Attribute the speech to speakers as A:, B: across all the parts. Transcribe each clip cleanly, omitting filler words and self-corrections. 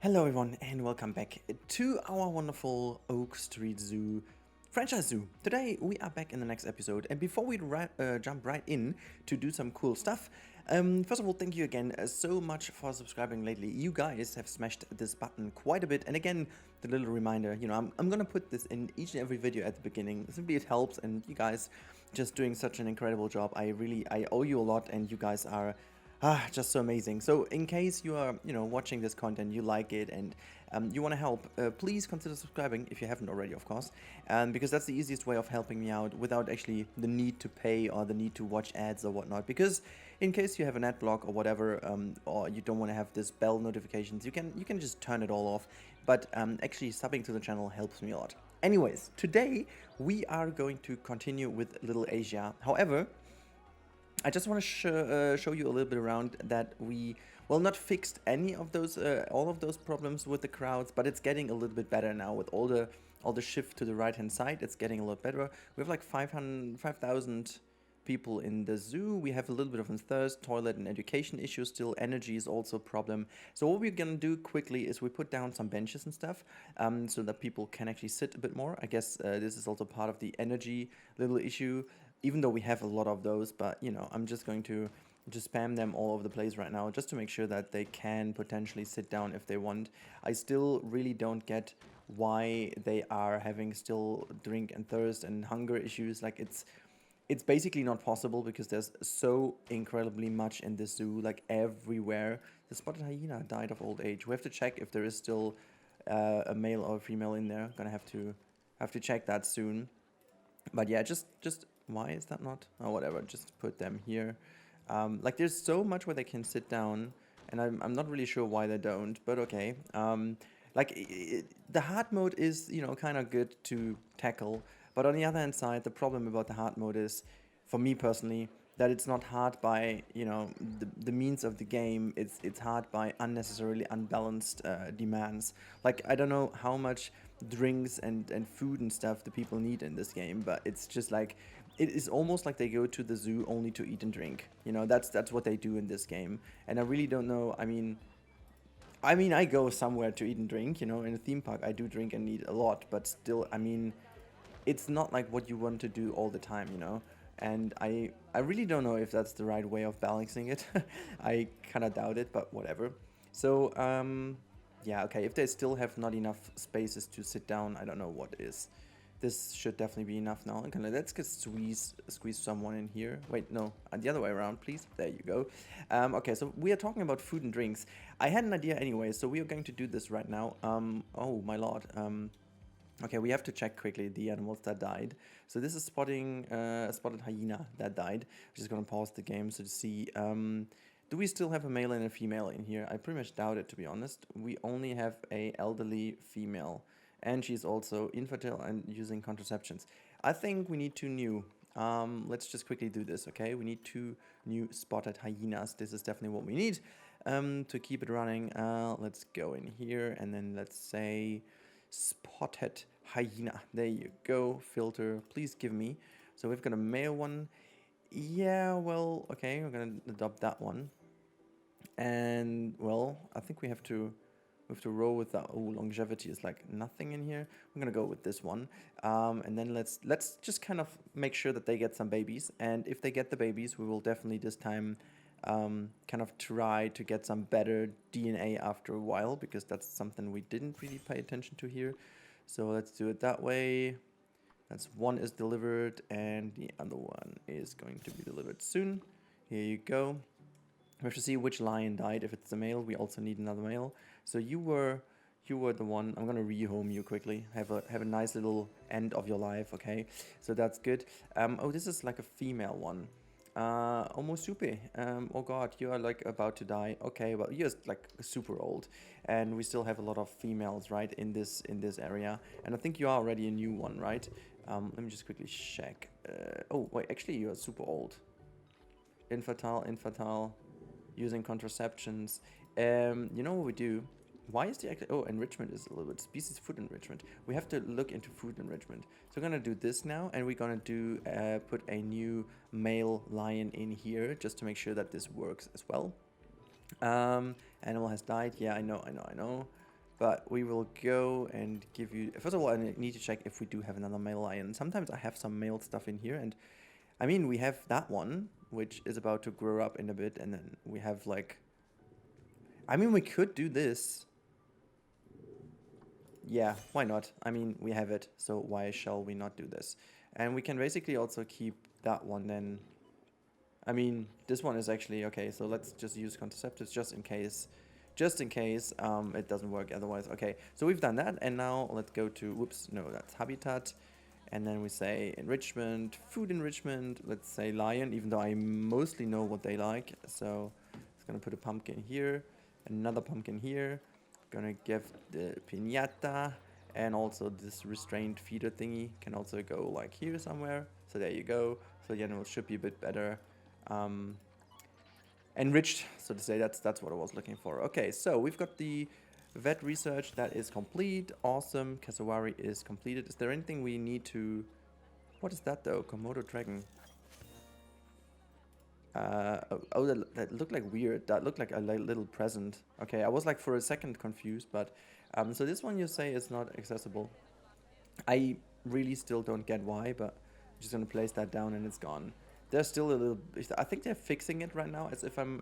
A: Hello everyone and welcome back to our wonderful Oak Street Zoo franchise zoo. Today we are back in the next episode, and before we jump right in to do some cool stuff, first of all, thank you again so much for subscribing lately. You guys have smashed this button quite a bit, and again, the little reminder, I'm gonna put this in each and every video at the beginning. Simply it helps, and you guys just doing such an incredible job. I owe you a lot, and you guys are just so amazing. So in case you are, watching this content, you like it, and you want to help, please consider subscribing if you haven't already, of course, because that's the easiest way of helping me out without actually the need to pay or the need to watch ads or whatnot. Because in case you have an ad block or whatever, or you don't want to have this bell notifications, you can just turn it all off. But actually subbing to the channel helps me a lot. Anyways, today we are going to continue with Little Asia. However, I just want to show you a little bit around that we, well, not fixed any of those, all of those problems with the crowds, but it's getting a little bit better now with all the shift to the right hand side. It's getting a lot better. We have like 5,000 people in the zoo. We have a little bit of a thirst, toilet and education issues still. Energy is also a problem. So what we're gonna do quickly is we put down some benches and stuff, so that people can actually sit a bit more. I guess this is also part of the energy little issue, even though we have a lot of those, but I'm just going to just spam them all over the place right now just to make sure that they can potentially sit down if they want. I still really don't get why they are having still drink and thirst and hunger issues. Like it's basically not possible because there's so incredibly much in this zoo, like everywhere. The spotted hyena died of old age. We have to check if there is still a male or a female in there. Gonna have to check that soon. But yeah, just why is that not? Oh, whatever. Just put them here. Like there's so much where they can sit down, and I'm not really sure why they don't. But okay. The hard mode is kind of good to tackle, but on the other hand side, the problem about the hard mode is, for me personally, that it's not hard by the means of the game. It's hard by unnecessarily unbalanced demands. Like I don't know how much drinks and food and stuff the people need in this game, but it's just like it is almost like they go to the zoo only to eat and drink. That's what they do in this game, and I really don't know. I go somewhere to eat and drink. In a theme park, I do drink and eat a lot, but still, it's not like what you want to do all the time. And I really don't know if that's the right way of balancing it. I kind of doubt it, but whatever. So yeah, okay, if they still have not enough spaces to sit down, I don't know what is. This should definitely be enough now. Okay, let's just squeeze someone in here. Wait, no, the other way around, please. There you go. Okay, so we are talking about food and drinks. I had an idea anyway, so we are going to do this right now. Oh my lord. Okay, we have to check quickly the animals that died. So this is spotted hyena that died. I'm just gonna pause the game so to see. Do we still have a male and a female in here? I pretty much doubt it, to be honest. We only have a elderly female, and she's also infertile and using contraceptions. I think we need 2 new. Let's just quickly do this, okay? We need 2 new spotted hyenas. This is definitely what we need to keep it running. Let's go in here, and then let's say spotted hyena. There you go. Filter, please give me. So we've got a male one. Yeah, well, okay, we're gonna adopt that one. And well, I think we have to roll with that. Oh, longevity is like nothing in here. I'm gonna go with this one, and then let's just kind of make sure that they get some babies. And if they get the babies, we will definitely this time kind of try to get some better DNA after a while, because that's something we didn't really pay attention to here. So let's do it that way. That's one is delivered, and the other one is going to be delivered soon. Here you go. We have to see which lion died. If it's the male, we also need another male. So you were the one. I'm gonna rehome you quickly. Have a nice little end of your life. Okay, so that's good. Oh, this is like a female one. Almost super. Oh god, you are like about to die. Okay, well you're like super old, and we still have a lot of females, right, in this area. And I think you are already a new one, right? Let me just quickly check. Oh wait, actually you are super old. Infertile. Using contraceptions. You know what we do? Why is the enrichment is a little bit species food enrichment. We have to look into food enrichment. So we're gonna do this now, and we're gonna do put a new male lion in here just to make sure that this works as well. Animal has died. Yeah, I know. but we will go and give you... First of all, I need to check if we do have another male lion. Sometimes I have some male stuff in here, and I mean, we have that one, which is about to grow up in a bit, and then we have like... I mean, we could do this. Yeah, why not? I mean, we have it, so why shall we not do this? And we can basically also keep that one then. I mean, this one is actually okay, so let's just use contraceptives just in case it doesn't work otherwise. Okay, so we've done that, and now let's go to, whoops, no, that's habitat, and then we say enrichment, food enrichment, let's say lion, even though I mostly know what they like. So it's gonna put a pumpkin here, another pumpkin here, gonna give the piñata, and also this restrained feeder thingy can also go like here somewhere. So there you go. So the animal should be a bit better enriched, so to say. That's what I was looking for. Okay, so we've got the vet research that is complete. Awesome. Cassowary is completed. Is there anything we need to... What is that though? Komodo dragon. Oh, that looked like weird. That looked like a little present. Okay, I was like for a second confused, but so this one you say is not accessible. I really still don't get why, but I'm just gonna place that down and it's gone. There's still a little... I think they're fixing it right now, as if I'm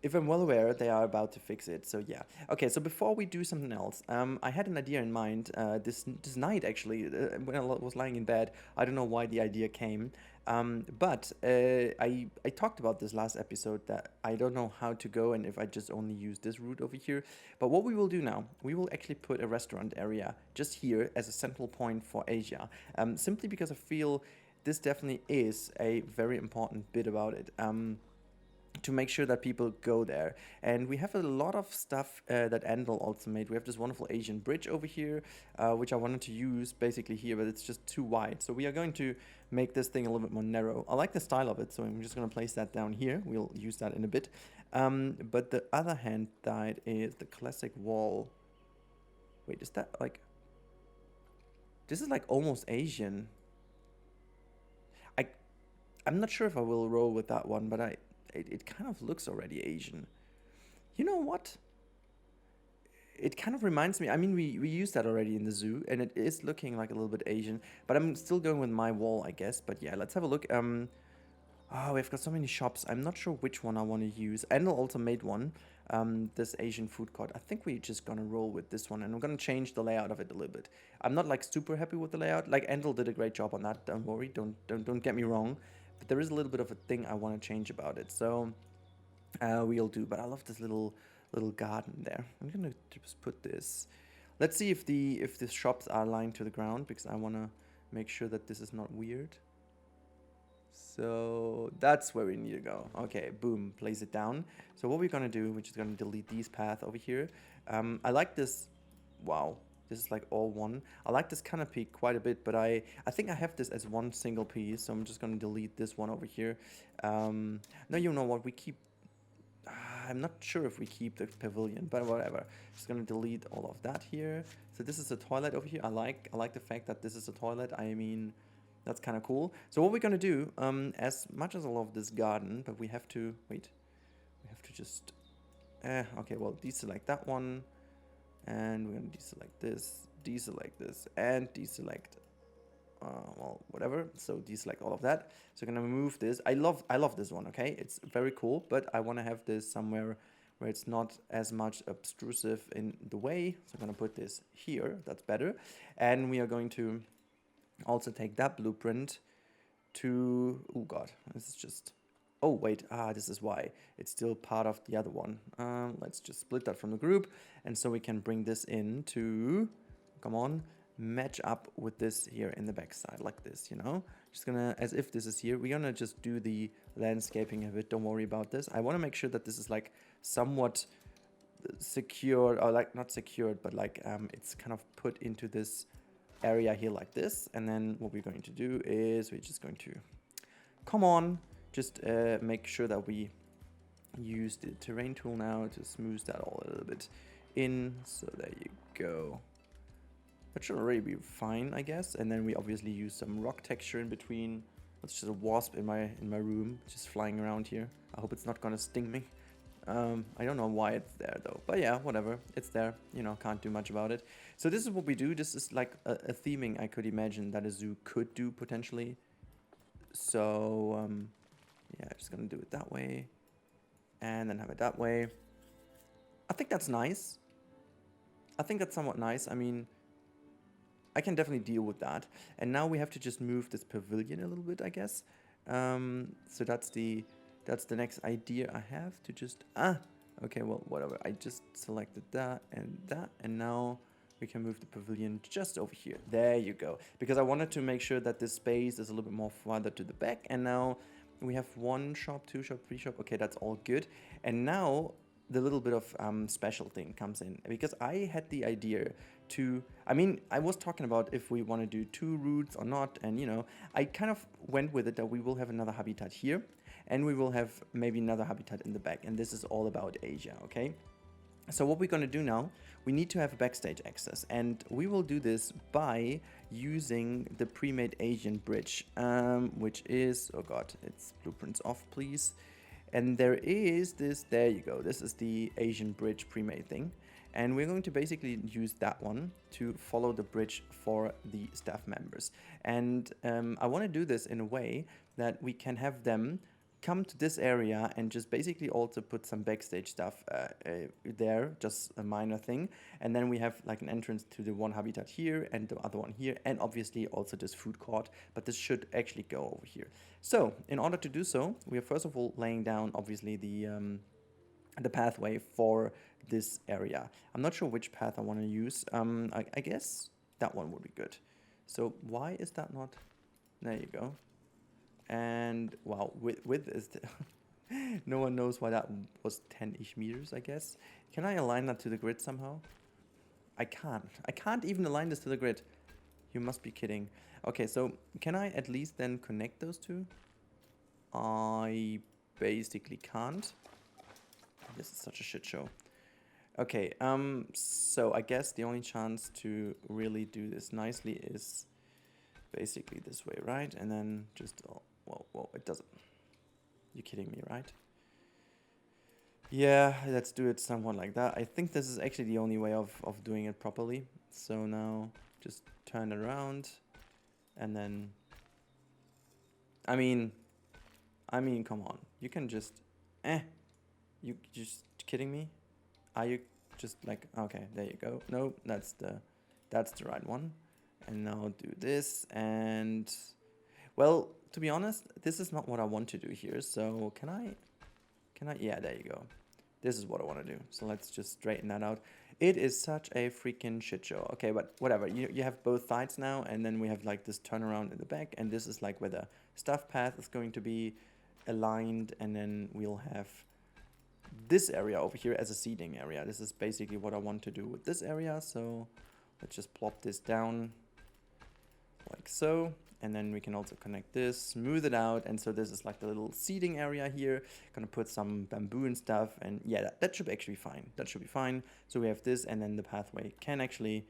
A: well aware, they are about to fix it. So yeah. Okay, so before we do something else, I had an idea in mind this night, actually, when I was lying in bed. I don't know why the idea came, but I talked about this last episode, that I don't know how to go and if I just only use this route over here. But what we will do now, we will actually put a restaurant area just here as a central point for Asia, simply because I feel this definitely is a very important bit about it. To make sure that people go there. And we have a lot of stuff that Andal also made. We have this wonderful Asian bridge over here, which I wanted to use basically here, but it's just too wide. So we are going to make this thing a little bit more narrow. I like the style of it, so I'm just going to place that down here. We'll use that in a bit. But the other hand side is the classic wall. Wait, is that like... This is like almost Asian. I'm not sure if I will roll with that one, but it kind of looks already Asian. You know what? It kind of reminds me... I mean, we used that already in the zoo, and it is looking like a little bit Asian, but I'm still going with my wall, I guess. But yeah, let's have a look. Oh, we've got so many shops. I'm not sure which one I want to use. Endel also made one, this Asian food court. I think we're just gonna roll with this one, and I'm gonna change the layout of it a little bit. I'm not like super happy with the layout. Like, Endel did a great job on that. Don't worry. Don't get me wrong. But there is a little bit of a thing I want to change about it. So we'll do. But I love this little garden there. I'm gonna just put this. Let's see if the shops are aligned to the ground, because I want to make sure that this is not weird. So that's where we need to go. Okay, boom, place it down. So what we're gonna do, we're just gonna delete these paths over here. I like this. Wow, this is like all one. I like this canopy quite a bit, but I think I have this as one single piece, so I'm just gonna delete this one over here. No, you know what, we keep... I'm not sure if we keep the pavilion, but whatever. Just gonna delete all of that here. So this is a toilet over here. I like the fact that this is a toilet. I mean, that's kind of cool. So what we're gonna do, as much as I love this garden, but we have to wait. We have to just okay, well, deselect that one, and we're gonna deselect this, and deselect well, whatever. So deselect all of that. So I'm gonna move this. I love this one. Okay, it's very cool, but I want to have this somewhere where it's not as much obtrusive in the way. So I'm gonna put this here. That's better. And we are going to also take that blueprint to... Oh god, this is just... Oh wait, this is why it's still part of the other one. Let's just split that from the group, and so we can bring this in to... Come on, match up with this here in the backside, like this, you know? Just gonna, as if this is here, we're gonna just do the landscaping of it. Don't worry about this. I want to make sure that this is like somewhat secured, or like not secured, but like it's kind of put into this area here like this. And then what we're going to do is we're just going to, come on, just make sure that we use the terrain tool now to smooth that all a little bit in. So there you go. That should already be fine, I guess. And then we obviously use some rock texture in between. That's just a wasp in my room, just flying around here. I hope it's not gonna sting me. I don't know why it's there though, but yeah, whatever, it's there, you know, can't do much about it. So this is what we do. This is like a theming I could imagine that a zoo could do potentially. So yeah, I'm just gonna do it that way and then have it that way. I think that's nice. I think that's somewhat nice. I mean, I can definitely deal with that. And now we have to just move this pavilion a little bit, I guess. So that's the next idea I have to just okay, well, whatever. I just selected that, and now we can move the pavilion just over here. There you go. Because I wanted to make sure that this space is a little bit more farther to the back, and now we have 1 shop, 2 shop, 3 shop. Okay, that's all good. And now the little bit of special thing comes in, because I had the idea to, I mean, I was talking about if we want to do 2 routes or not, and you know, I kind of went with it that we will have another habitat here, and we will have maybe another habitat in the back, and this is all about Asia, okay? So what we're going to do now, we need to have a backstage access, and we will do this by using the pre-made Asian bridge, which is, oh god, it's blueprints off, please. And there is this, there you go, this is the Asian bridge pre-made thing. And we're going to basically use that one to follow the bridge for the staff members. And I want to do this in a way that we can have them come to this area and just basically also put some backstage stuff there, just a minor thing. And then we have like an entrance to the one habitat here and the other one here, and obviously also this food court, but this should actually go over here. So in order to do so, we are first of all laying down obviously the pathway for this area. I'm not sure which path I want to use. I guess that one would be good. So why is that not? There you go. And wow, width is no one knows why that was 10-ish meters, I guess. Can I align that to the grid somehow? I can't even align this to the grid. You must be kidding. Okay, so can I at least then connect those two? I basically can't. This is such a shit show. Okay, so I guess the only chance to really do this nicely is basically this way, right? And then just, oh, whoa, it doesn't. You're kidding me, right? Yeah, let's do it somewhat like that. I think this is actually the only way of doing it properly. So now just turn it around and then, I mean, come on. You can just, you just kidding me? Are you just like, okay, there you go. No, that's the right one. And now do this, and well, to be honest, this is not what I want to do here. So can I, yeah, there you go. This is what I want to do. So let's just straighten that out. It is such a freaking shit show. Okay, but whatever. You have both sides now, and then we have like this turnaround in the back, and this is like where the staff path is going to be aligned, and then we'll have this area over here as a seating area. This is basically what I want to do with this area. So let's just plop this down like so, and then we can also connect this, smooth it out, and so this is like the little seating area here. Gonna put some bamboo and stuff, and yeah, that should actually be fine. That should be fine. So we have this, and then the pathway can actually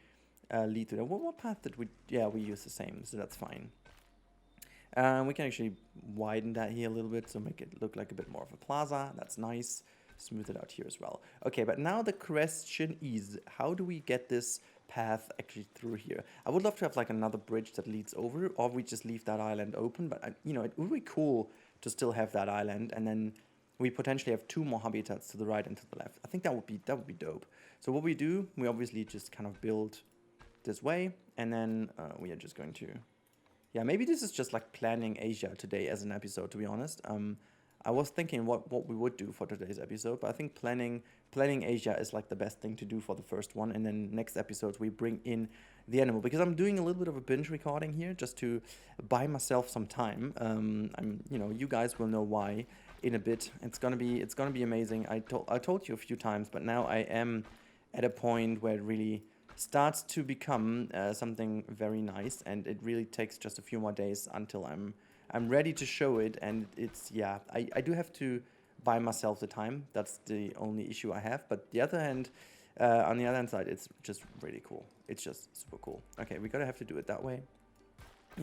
A: lead to that. What path did we? Yeah, we use the same, so that's fine. We can actually widen that here a little bit, so make it look like a bit more of a plaza. That's nice. Smooth it out here as well. Okay, but now the question is, how do we get this path actually through here? I would love to have like another bridge that leads over, or we just leave that island open, but you know, it would be cool to still have that island, and then we potentially have 2 more habitats to the right and to the left. I think that would be dope. So what we do, we obviously just kind of build this way, and then we are just going to, yeah, maybe this is just like planning Asia today as an episode, to be honest. I was thinking what we would do for today's episode, but I think planning Asia is like the best thing to do for the first one, and then next episode we bring in the animal, because I'm doing a little bit of a binge recording here just to buy myself some time. You guys will know why in a bit. It's gonna be amazing. I told you a few times, but now I am at a point where it really starts to become something very nice, and it really takes just a few more days until I'm ready to show it. And it's, yeah, I do have to buy myself the time. That's the only issue I have. But the other hand, on the other hand side, it's just really cool. It's just super cool. Okay, we gotta have to do it that way,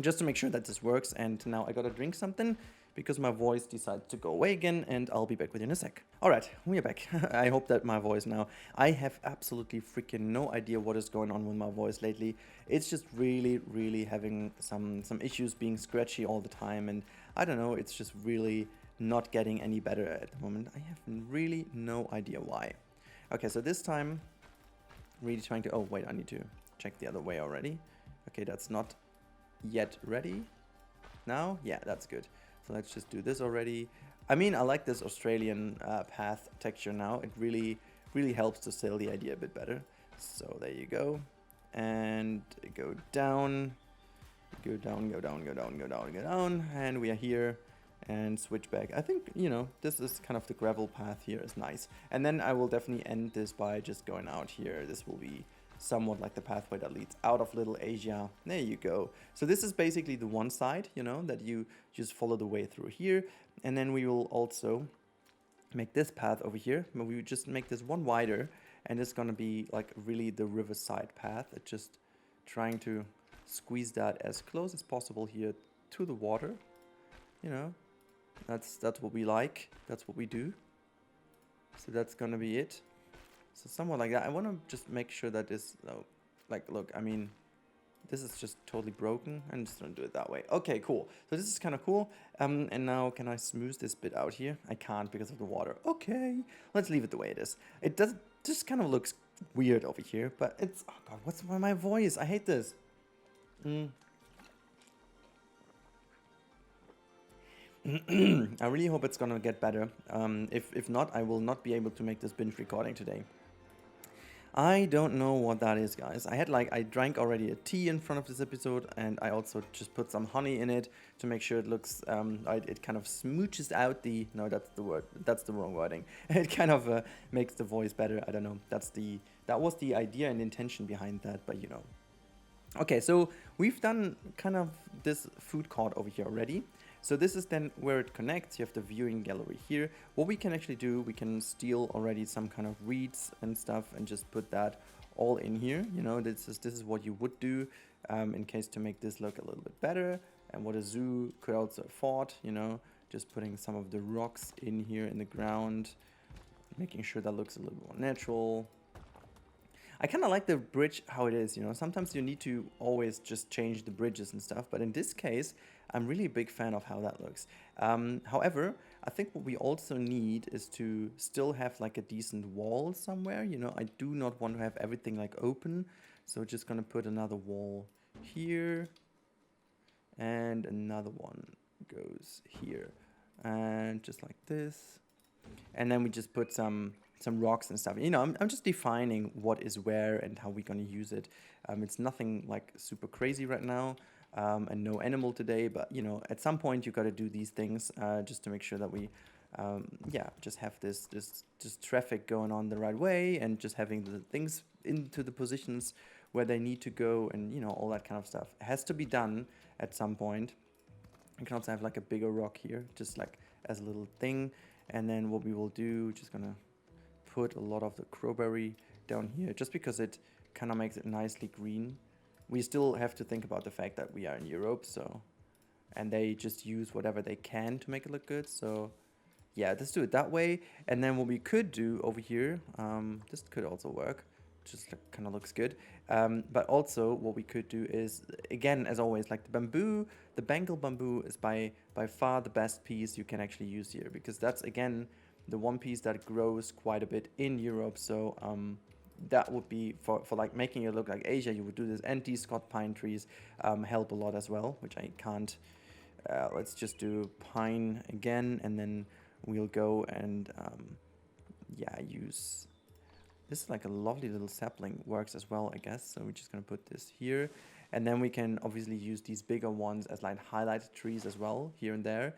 A: just to make sure that this works. And now I gotta drink something because my voice decided to go away again, and I'll be back with you in a sec. Alright, we are back. I hope that my voice now... I have absolutely freaking no idea what is going on with my voice lately. It's just really having some issues, being scratchy all the time, and I don't know, it's just really not getting any better at the moment. I have really no idea why. Okay, so this time, really trying to... Oh, wait, I need to check the other way already. Okay, that's not yet ready. Now? Yeah, that's good. So let's just do this already. I mean, I like this Australian path texture now. It really helps to sell the idea a bit better. So there you go. And go down. Go down, go down, go down, go down, go down. And we are here. And switch back. I think, you know, this is kind of the gravel path here is nice. And then I will definitely end this by just going out here. This will be somewhat like the pathway that leads out of Little Asia. There you go. So this is basically the one side, you know, that you just follow the way through here. And then we will also make this path over here, but we just make this one wider, and it's gonna be like really the riverside path. It's just trying to squeeze that as close as possible here to the water. You know, that's what we like. That's what we do. So that's gonna be it. So somewhat like that. I want to just make sure that this, like, look, I mean, this is just totally broken. I'm just going to do it that way. Okay, cool. So this is kind of cool. And now can I smooth this bit out here? I can't because of the water. Okay, let's leave it the way it is. It does just kind of looks weird over here, but it's, oh God, what's my voice? I hate this. I really hope it's going to get better. If not, I will not be able to make this binge recording today. I don't know what that is, guys. I drank already a tea in front of this episode, and I also just put some honey in it to make sure it looks, it kind of smooches out the, no, that's the word, that's the wrong wording. It kind of makes the voice better. I don't know. That was the idea and intention behind that, but you know. Okay, so we've done kind of this food court over here already. So this is then where it connects. You have the viewing gallery here. What we can actually do, we can steal already some kind of reeds and stuff and just put that all in here. You know, this is what you would do in case to make this look a little bit better. And what a zoo could also afford, you know, just putting some of the rocks in here in the ground, making sure that looks a little more natural. I kind of like the bridge how it is, you know. Sometimes you need to always just change the bridges and stuff, but in this case, I'm really a big fan of how that looks. However, I think what we also need is to still have like a decent wall somewhere, you know. I do not want to have everything like open, so just gonna put another wall here, and another one goes here, and just like this. And then we just put some rocks and stuff. You know, I'm just defining what is where and how we're going to use it. It's nothing like super crazy right now, and no animal today, but you know, at some point you got to do these things just to make sure that we just have this traffic going on the right way, and just having the things into the positions where they need to go, and you know, all that kind of stuff. It has to be done at some point. You can also have like a bigger rock here, just like as a little thing. And then what we will do, just gonna put a lot of the crowberry down here, just because it kind of makes it nicely green. We still have to think about the fact that we are in Europe, so, and they just use whatever they can to make it look good. So yeah, let's do it that way. And then what we could do over here, this could also work, just kind of looks good. But also what we could do is, again, as always, like the bamboo, the Bengal bamboo is by far the best piece you can actually use here, because that's, again, the one piece that grows quite a bit in Europe. So that would be for like making it look like Asia, you would do this. And these Scott pine trees help a lot as well, which I can't. Let's just do pine again, and then we'll go and use. This is like a lovely little sapling, works as well, I guess. So we're just gonna put this here. And then we can obviously use these bigger ones as like highlighted trees as well, here and there.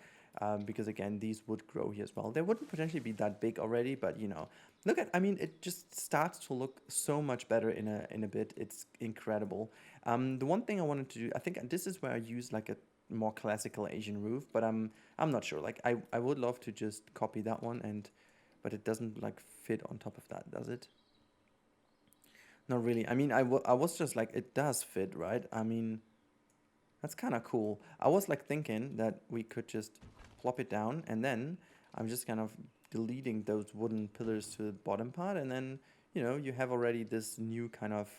A: Because again, these would grow here as well. They wouldn't potentially be that big already, but you know, look at, I mean, it just starts to look so much better in a bit. It's incredible. The one thing I wanted to do, I think this is where I use like a more classical Asian roof, but I'm not sure. Like I would love to just copy that one, but it doesn't like fit on top of that, does it? Not really. I mean, I was just like, it does fit, right? I mean, that's kind of cool. I was like thinking that we could just plop it down, and then I'm just kind of deleting those wooden pillars to the bottom part, and then, you know, you have already this new kind of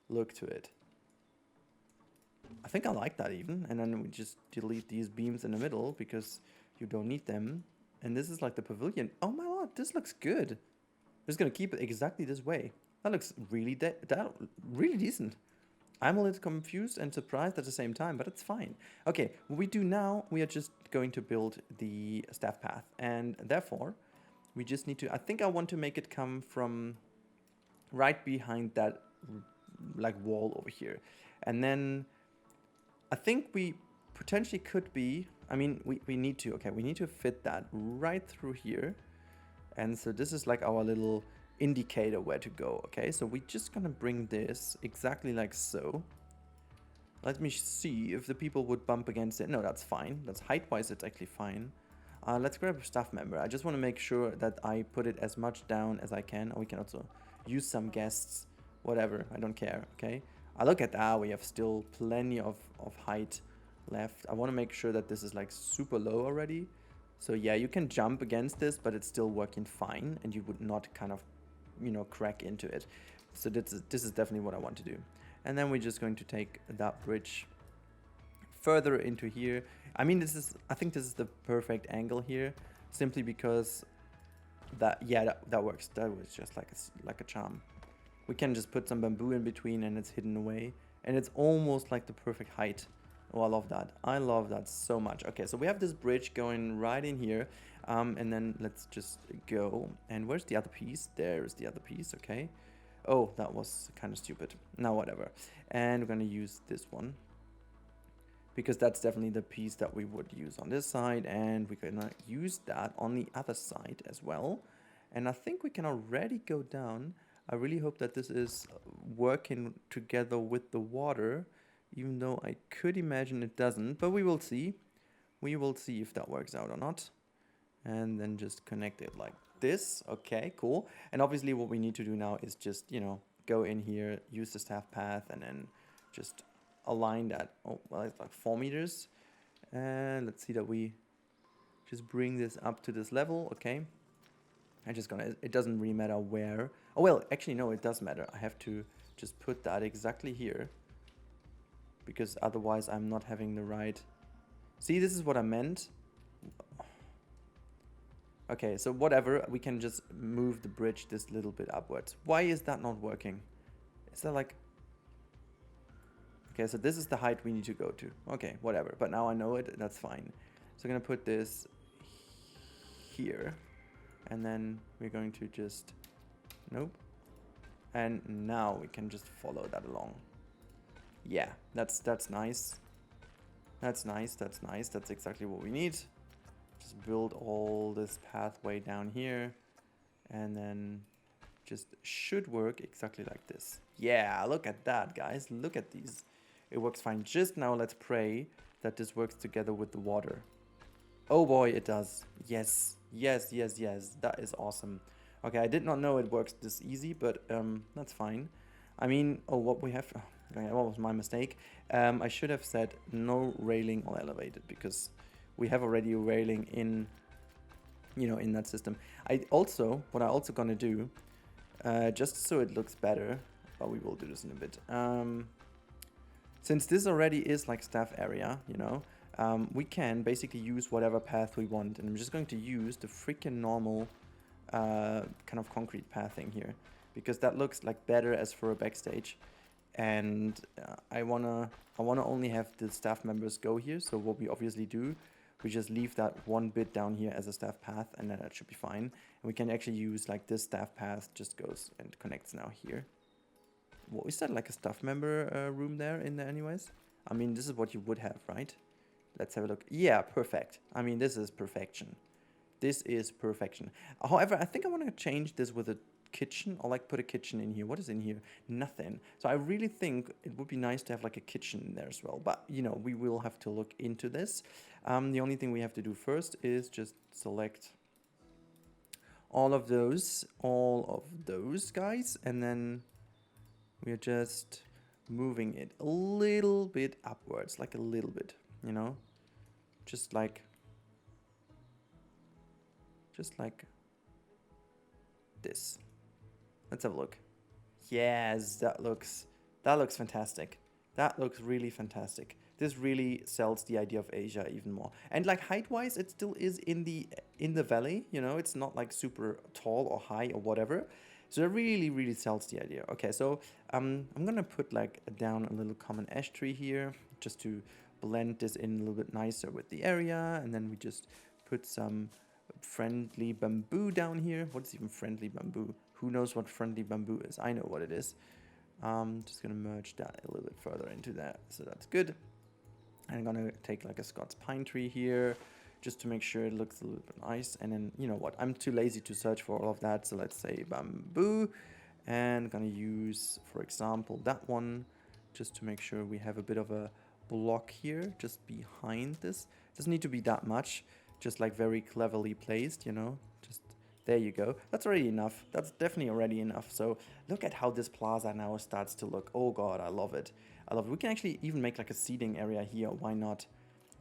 A: look to it. I think I like that even. And then we just delete these beams in the middle because you don't need them. And this is like the pavilion. Oh my lord, this looks good. I'm just gonna keep it exactly this way. That looks really really decent. I'm a little confused and surprised at the same time, but it's fine. Okay, what we do now, we are just going to build the staff path, and therefore we just need to, I think I want to make it come from right behind that like wall over here. And then I think we potentially could be, I mean, we need to, okay, we need to fit that right through here. And so this is like our little indicator where to go. Okay, so we're just gonna bring this exactly like so. Let me see if the people would bump against it. No, that's fine. That's height-wise, it's actually fine. Let's grab a staff member. I just want to make sure that I put it as much down as I can. Or we can also use some guests. Whatever, I don't care, okay? I look at that, we have still plenty of height left. I want to make sure that this is like super low already. So yeah, you can jump against this, but it's still working fine, and you would not kind of, you know, crack into it. So this is definitely what I want to do. And then we're just going to take that bridge further into here. I mean, I think this is the perfect angle here, simply because that works. That was just like a charm. We can just put some bamboo in between and it's hidden away, and it's almost like the perfect height. Oh, I love that. I love that so much. Okay, so we have this bridge going right in here, and then let's just go. And where's the other piece? There's the other piece. Okay. Oh, that was kind of stupid. Now whatever. And we're gonna use this one, because that's definitely the piece that we would use on this side, and we're gonna use that on the other side as well. And I think we can already go down. I really hope that this is working together with the water, even though I could imagine it doesn't, but we will see. We will see if that works out or not. And then just connect it like this. Okay, cool. And obviously what we need to do now is just, you know, go in here, use the staff path, and then just align that. Oh, well, it's like 4 meters. And let's see that we just bring this up to this level. Okay. It doesn't really matter where. Oh, well, actually, no, it does matter. I have to just put that exactly here, because otherwise I'm not having the right. See, this is what I meant. Okay, so whatever, we can just move the bridge this little bit upwards. Why is that not working? Is that like... Okay, so this is the height we need to go to. Okay, whatever, but now I know it, that's fine. So I'm gonna put this here, and then we're going to just... Nope. And now we can just follow that along. Yeah, that's nice. That's nice, that's nice, that's exactly what we need. Just build all this pathway down here, and then just should work exactly like this. Yeah, look at that, guys. Look at these. It works fine. Just now, let's pray that this works together with the water. Oh boy, it does. Yes, yes, yes, yes. That is awesome. Okay, I did not know it works this easy, but that's fine. I mean, oh, what we have... Okay, what was my mistake? I should have said no railing or elevated, because we have already a railing in, you know, in that system. What I also gonna do, just so it looks better, but we will do this in a bit. Since this already is like staff area, you know, we can basically use whatever path we want, and I'm just going to use the freaking normal kind of concrete pathing here, because that looks like better as for a backstage. And I wanna only have the staff members go here. So what we obviously do, we just leave that one bit down here as a staff path, and then that should be fine. And we can actually use like this staff path just goes and connects now here. What is that, like a staff member room there in there anyways? I mean, this is what you would have, right? Let's have a look. Yeah, perfect. I mean, this is perfection. This is perfection. However, I think I want to change this with a kitchen, or like put a kitchen in here. What is in here? Nothing. So I really think it would be nice to have like a kitchen in there as well, but you know, we will have to look into this. The only thing we have to do first is just select all of those guys, and then we're just moving it a little bit upwards, like a little bit, you know, just like just like this. Let's have a look. Yes, that looks fantastic. That looks really fantastic. This really sells the idea of Asia even more. And like height-wise, it still is in the valley. You know, it's not like super tall or high or whatever. So it really sells the idea. Okay, so I'm gonna put like down a little common ash tree here just to blend this in a little bit nicer with the area, and then we just put some friendly bamboo down here. What is even friendly bamboo? Who knows what friendly bamboo is? I know what it is. Just gonna merge that a little bit further into that, so that's good. And I'm gonna take like a Scots pine tree here, just to make sure it looks a little bit nice. And then, you know what, I'm too lazy to search for all of that, so let's say bamboo, and gonna use, for example, that one, just to make sure we have a bit of a block here, just behind this. Doesn't need to be that much, just like very cleverly placed, you know, just there you go. That's already enough. That's definitely already enough. So look at how this plaza now starts to look. Oh God, I love it. I love it. We can actually even make like a seating area here. Why not?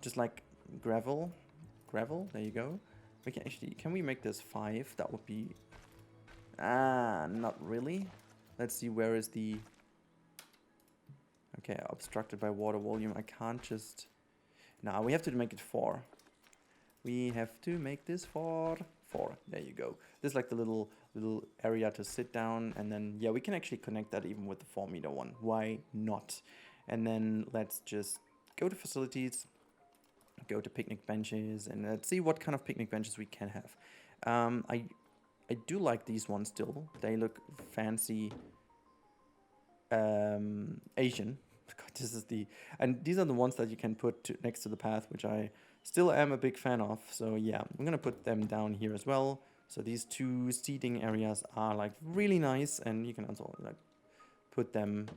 A: Just like gravel. There you go. We can actually, can we make this 5? That would be, not really. Let's see, where is the, okay, obstructed by water volume. I can't just, no, we have to make it 4. We have to make this 4. There you go. This is like the little area to sit down, and then yeah, we can actually connect that even with the 4-meter one. Why not? And then let's just go to facilities, go to picnic benches, and let's see what kind of picnic benches we can have. I do like these ones still. They look fancy. Asian. God, this is and these are the ones that you can put next to the path, which I still am a big fan of. So yeah, I'm gonna put them down here as well. So these 2 seating areas are like really nice, and you can also like put them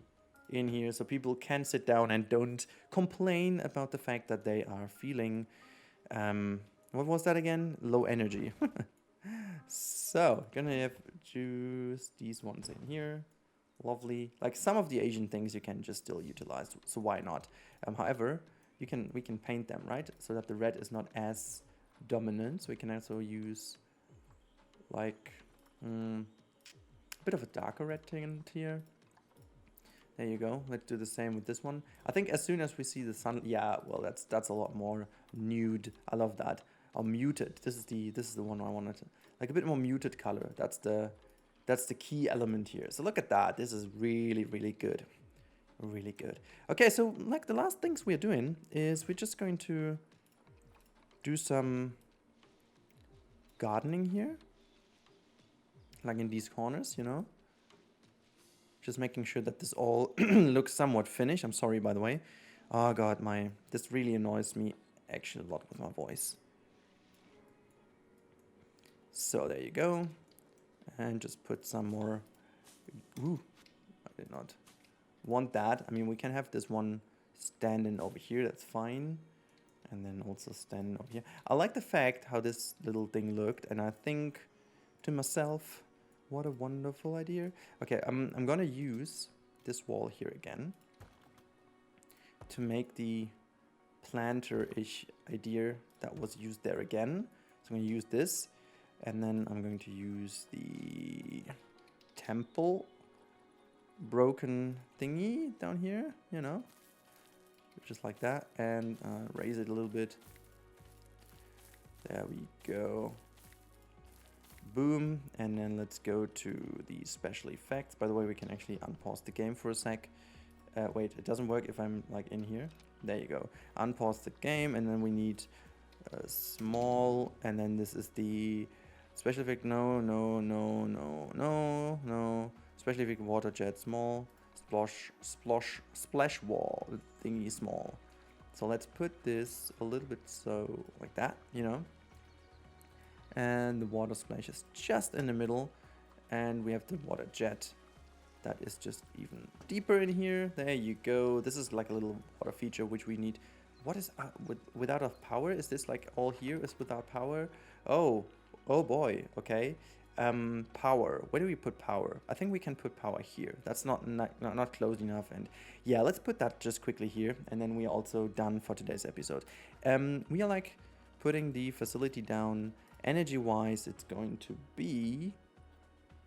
A: in here so people can sit down and don't complain about the fact that they are feeling, what was that again? Low energy. So gonna have choose these ones in here. Lovely. Like some of the Asian things you can just still utilize, so why not? However, we can paint them, right, so that the red is not as dominant. So we can also use like a bit of a darker red tint here. There you go. Let's do the same with this one. I think as soon as we see the sun, yeah, well, that's a lot more nude. I love that. Or muted. This is the one I wanted to, like a bit more muted color. That's the key element here. So look at that. This is really good. Really good. Okay, so like the last things we're doing is we're just going to do some gardening here. Like in these corners, you know. Just making sure that this all looks somewhat finished. I'm sorry, by the way. Oh God, this really annoys me actually a lot with my voice. So there you go. And just put some more. Ooh, I did not want that. I mean, we can have this one standing over here. That's fine. And then also standing over here. I like the fact how this little thing looked. And I think to myself, what a wonderful idea. Okay, I'm gonna use this wall here again to make the planter-ish idea that was used there again. So I'm gonna use this, and then I'm going to use the temple broken thingy down here, you know, just like that, and raise it a little bit. There we go. Boom. And then let's go to the special effects. By the way, we can actually unpause the game for a sec. Wait, it doesn't work if I'm like in here. There you go. Unpause the game, and then we need small, and then this is the special effect. No. Special effect water jet small. Splash wall thingy small. So let's put this a little bit so like that, you know. And the water splash is just in the middle, and we have the water jet that is just even deeper in here. There you go. This is like a little water feature which we need. What is without of power? Is this like all here is without power? Oh boy. Okay. Power. Where do we put power? I think we can put power here. That's not close enough. And yeah, let's put that just quickly here, and then we are also done for today's episode. We are like putting the facility down, Energy wise, it's going to be,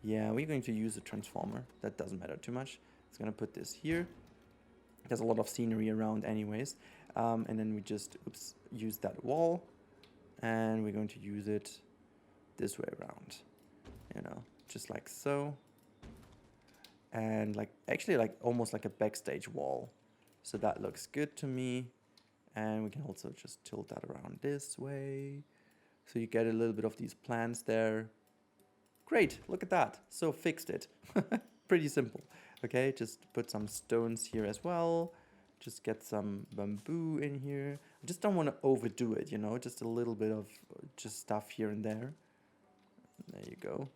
A: yeah, we're going to use a transformer. That doesn't matter too much. It's going to put this here. There's a lot of scenery around anyways. And then we just, use that wall. And we're going to use it this way around. You know, just like so. And like, actually like almost like a backstage wall. So that looks good to me. And we can also just tilt that around this way. So you get a little bit of these plants there. Great, look at that. So fixed it. Pretty simple. Okay, just put some stones here as well. Just get some bamboo in here. I just don't want to overdo it, you know, just a little bit of just stuff here and there. There you go.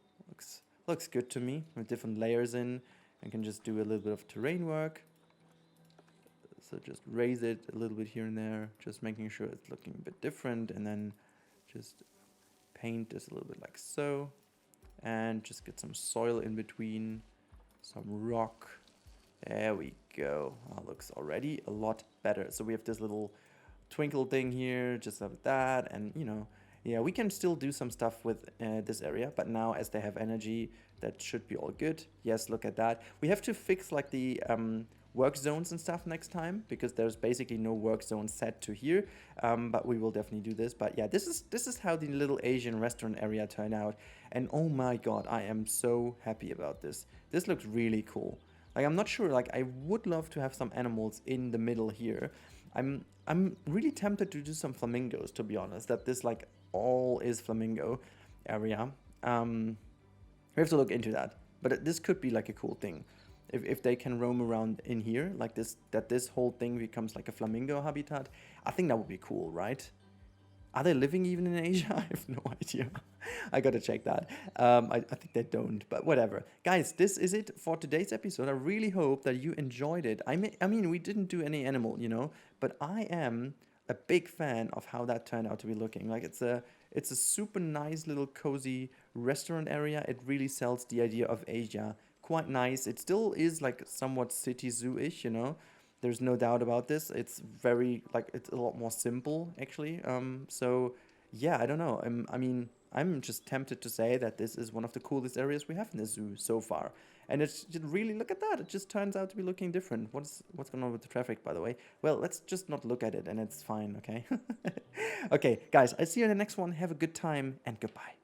A: Looks good to me with different layers in. I can just do a little bit of terrain work. So just raise it a little bit here and there, just making sure it's looking a bit different, and then just paint this a little bit like so. And just get some soil in between, some rock. There we go. Oh, looks already a lot better. So we have this little twinkle thing here, just like that. And, you know, yeah, we can still do some stuff with this area. But now as they have energy, that should be all good. Yes, look at that. We have to fix like the work zones and stuff next time, because there's basically no work zone set to here, but we will definitely do this. But yeah, this is how the little Asian restaurant area turned out, and oh my god, I am so happy about this. This looks really cool. Like, I'm not sure, like I would love to have some animals in the middle here. I'm really tempted to do some flamingos, to be honest, that this like all is flamingo area. We have to look into that, but this could be like a cool thing. If they can roam around in here like this, that this whole thing becomes like a flamingo habitat, I think that would be cool, right? Are they living even in Asia? I have no idea. I gotta check that. I think they don't, but whatever. Guys, this is it for today's episode. I really hope that you enjoyed it. I mean, we didn't do any animal, you know, but I am a big fan of how that turned out to be looking. Like, it's a super nice little cozy restaurant area. It really sells the idea of Asia quite nice. It still is like somewhat city zoo-ish, you know. There's no doubt about this. It's very like, it's a lot more simple actually. So yeah, I don't know. I mean, I'm just tempted to say that this is one of the coolest areas we have in the zoo so far. And it's just really, look at that. It just turns out to be looking different. What's going on with the traffic, by the way? Well, let's just not look at it and it's fine, okay? Okay, guys, I'll see you in the next one. Have a good time and goodbye.